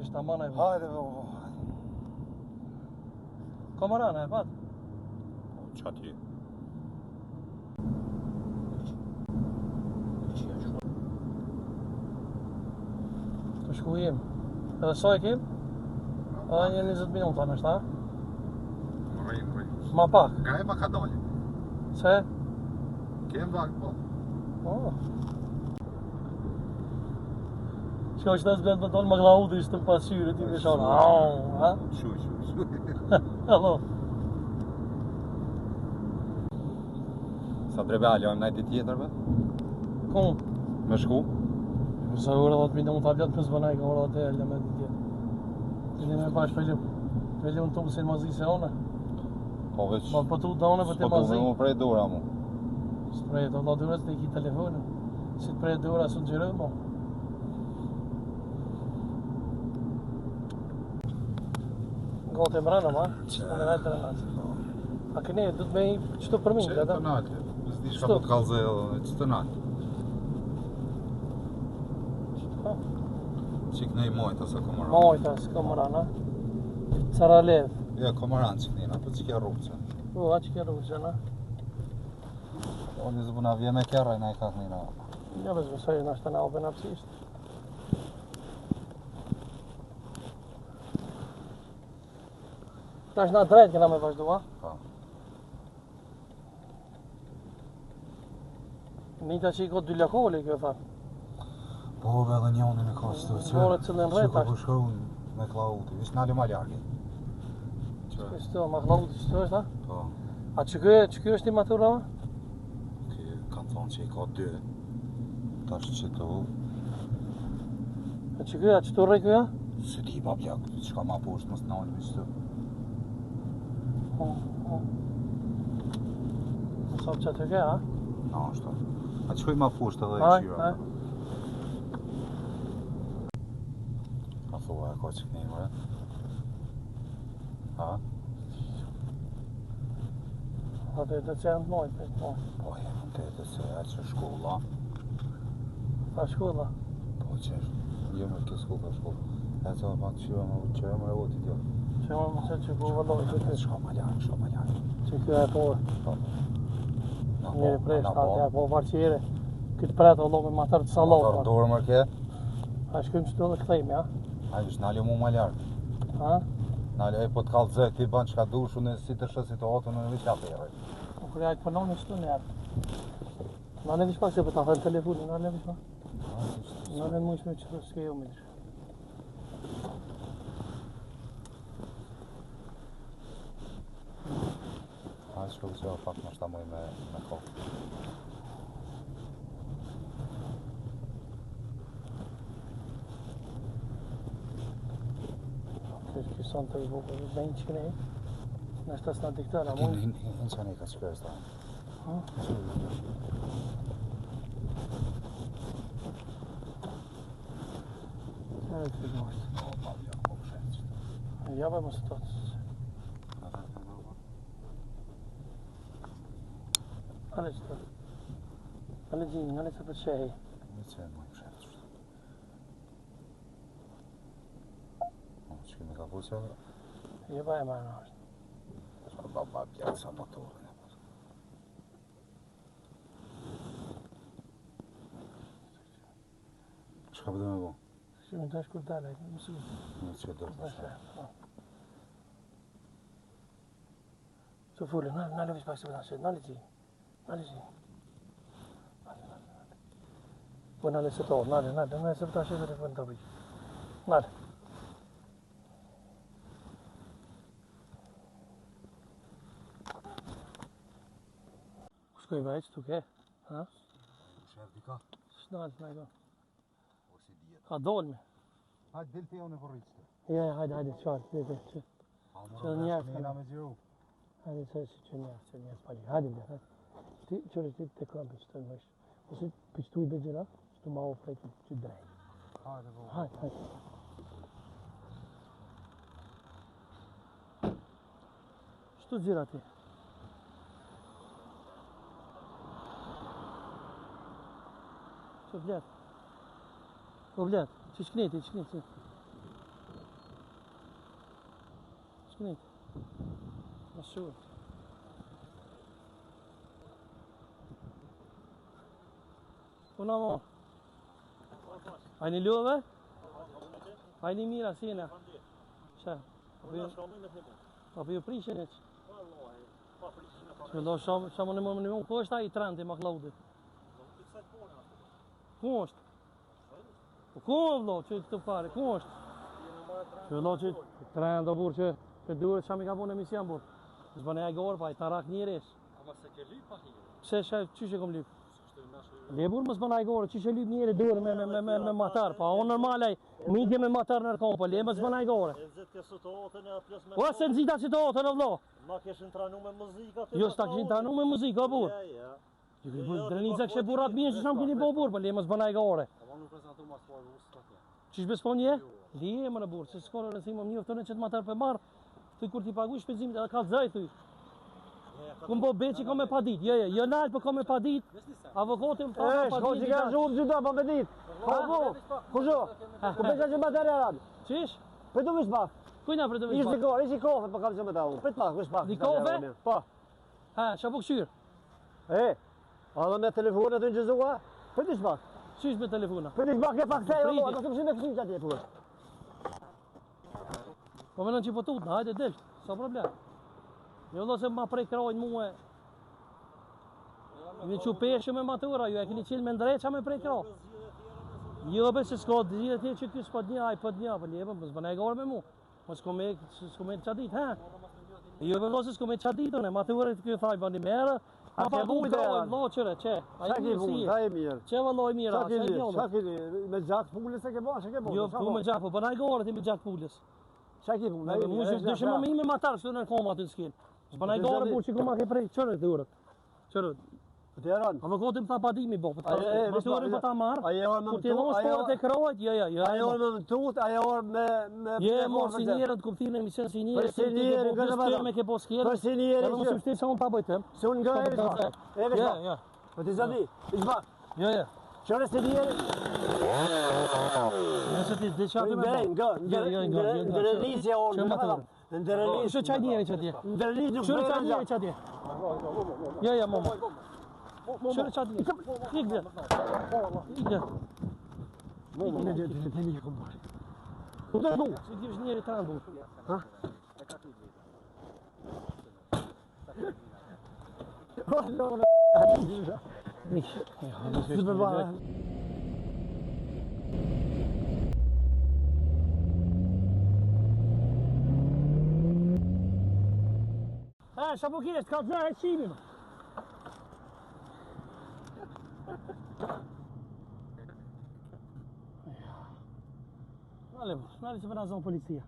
Është tamam e. Hajde baba. Kamerana e pat. Çati. Të shkujim. Edhe sa e kem? Edhe një 20 minuta nështë, ha? Rrim. Ma pak. Nga e ma ka doli. Se? Kem vak po. Oh. Shko që të zbën të tonë më glaudi ishtë të më pasqyre, ti me shonë. Ha? Shu. Allo. Sa drebe alojmë najti tjetër be? Kom? Me shku? Sa ora 10 minuta vjetë për zbënaj ka ora të e me ditje. Këni me bash pëllim. Pëllim të mësin mazi se one. Po veç. Ma pëtu të one për të mazi. Po du me mu prej dora mu. Së prej të Allah dyres të i ki telefonin. Si të prej dora së në gjërë mo. Gati mërëna ma, që të në vetë rënatë. A këne, du të me i qëtu për minë, Që këta? të natë. Zdi shka po të kalze edhe që të natë. Qik ne i mojtë ose komoran. Mojta, së komoran, ha? Saralev. Ja, komoran qik njëna, po qik e rrugë. A që kja rrugë, ha? O një zbuna vje me kjeraj na i ka njëna. Ja, bez mësoj, në ashtë të na open apsisht. Ta është na drejt këna me vazhdu, ha? Pa. Nita që i ka dy lakoli, kjo tha. Po, edhe njonin e ka qëtë që... More cilën rejt Që ashtë. po shkon me klauti, ishtë nali ma ljargi. Kështu, ma klauti që të është, ha? Po, A që kjo është i matura, ha? ki kanë thonë që i ka dy. Ta është që të... A që kjo, a që të rrej kjo, ha? Se ti pa plak, që ka ma poshtë mos nalë me qëtë. Në sot që të kjo, ha? Na është. A që ma poshtë edhe e qyra. A thua e ka që këni mëre? Ha? A të të që janë të mojtë, për të mojtë. Po, jemë në të të se e që shkolla. A shkolla? Po, që është. Jo më ke shkolla, shkolla. E të më pak qyra më e voti tjo. Që më më që ku vëlloj që kjo. Shka ma ljarë. Që kjo e po, Po. njeri presht, atë e po varqire. Këtë pretë o lomi ma tërë të salot. Motor dorë mërë ke? A shkojmë qëtu dhe këthejmë, ja? A ishtë nalë mu ma ljarë. Ha? Nalë e po të kalë zë, ti banë qka dushu në si të shësit të otën në vëqja të jere. Po kërja e të përnoni qëtu njerë. Në në vishpa që për ta thënë telefonin, në në vishpa. Në në mujshme që të s'ke jo me dishë. A shko që o pak më shta muj me kohë. Që son të i bukur, dhe një që kënej. Në shtas në diktara, mund? Në që ne ka që kërës ta. Në të të mojtë. O, pa vja, po shenë që. Ja, bëj më së të të. Ale që të. Ale gjimë, ale që të qehi. Në që e më shenë që. O, që kemi ka fuqë edhe? Ja, bëj e marë në është. Shka ba vja, sa motorën e pas. Shka përdo me bo? Shumë të është kur dalë, e më shumë. Në që e dërë të shka. Që fullë, nale vishë pak se për nashë, nale gjimë. Nale gjimë. Po nale se to, nale se për nashë dhe të përnë të bëjë. Nale. Shkoj vajtë, tu ke? Ha? Shef dika? Shnalë, najdo. O si djetë. A dolme. Hajtë del të jo në përriqë të. Ja, hajde, qarë, dhe. Që njerë, Nina me gjiru. hajde, që njerë, pali. Hajde, hajde. Ti, qërë ti të krampi që të nëshë. Ose pështu i bëgjera, që të ma ofrejt që drejt. Hajde, bo. Hajde. Shtu gjira ti? Që vlet? Po vlet, që shkneti, Sknit. Masur. Puna mo. Ajni love? Ajni mira, sina. Qa? Apo ju prishin e që? Shme do shamu në më në ku është a i trend i maklaudi? Ku është? Po ku vlo që të pare, ku është? Që vlo që trend o burë që duhet sham i ka punë emision burë. Zbën e agorë pa i tarak njërish. Ama se ke lyp pa hirë? Pse qyshe kom lyp? Le burë më zbën e agorë, qyshe lyp njëri duhet me matar, pa o normalaj, midje me matar në rëkom, po le më zbën e agorë. E zet ke situatën e pjes me... Po se nëzita situatën o vlo? Ma keshin tranu me muzika të... Jo s'ta kishin tranu me muzikë o burë. Ja. Drenica kështë burat mirë që sham kini bo burë, po le më zbën e agorë. Ama nuk prezentu mas parë usë të atje. Qish bespon je? Lije më në burë, që s'ko në rësimëm një oftone që të matar për marë, thuj kur ti pagu shpenzimit edhe ka të zaj, thuj. Këm bo beqi ka me pa dit, jo nalë për ka me pa dit, avokatim pa me pa dit. Shko që ka shumë gjitha pa me dit. Ku zho? Ku beqa që mater e radë? Qish? Për të vish pak. Kujna për të Ishtë vishë kore, ishtë kofe për kam që me ta unë. Për të pak, vish pak. Di kofe? Po. Ha, qa po këshyrë? A dhe me telefonet të në gjëzua? Për të shpak. Qish me telefona? Për të shpak e pak se, Priti. do të këshim e këshim që atje për. Po menon që po tutnë, hajde delë, sa problem. Jo do se ma prej krajnë muë. Jemi që peshe me matura, ju e keni qilë me ndreqa me prej krajnë. Jo be se s'ka dhjë tje që kjo s'pa dhja, aj pa dhja, për ljepë, më s'bën e gore me mu. Po s'ko me qa dit, ha? Jo be vlo se s'ko me qa ditën e maturët kjo thaj bandi merë, a pa bu krajnë, vlo qëre, që? Qa ki punë, qa e mirë. Që vëlloj mira, Qa ki li, qa ki li, me gjatë pullës e ke bo, që ke bo? Jo, ku me gjatë, po bën e gore ti me gjatë pullës. Qa ki punë, Mu dëshë më me matar kështu në koma aty në skin. S'bën e gore burë që ku ma ke prej, qërët e urët. Qërët. Të jaran. Avokatim tha padimi bo, maturin po ta marë, Ajo orë kur ti dhonë shporët e krojt, Ajo orë me tut, ajo orë me... Je morë si njerët, ku pëthirë në emision si njerët, Si njerët, se ti me ke po skjerë, Për si njerët, edhe më së mështirë sa unë ta bëjtëm. Se unë nga e vishma. E vishma. Ja. Po ti zadi, vishma. Ja. Qërë si njerët. Nëse ti dhe qatë me Nga ndërëlisja orë. Që maturë. Ndërëlisja. Shë qaj njerë që atje. Ndërëlisja nuk Shërë bërë qaj njerë që atje. Ja, mama. Shërë qaj njerë. Ik dhe. Ik dhe. Në gjithë të të një këmë bërë. Ku të du? Si ti është njerë të rëndu. Ha? Ha, qa po kjesht, ka të zërë e qimi më. Nale që për në zonë policia.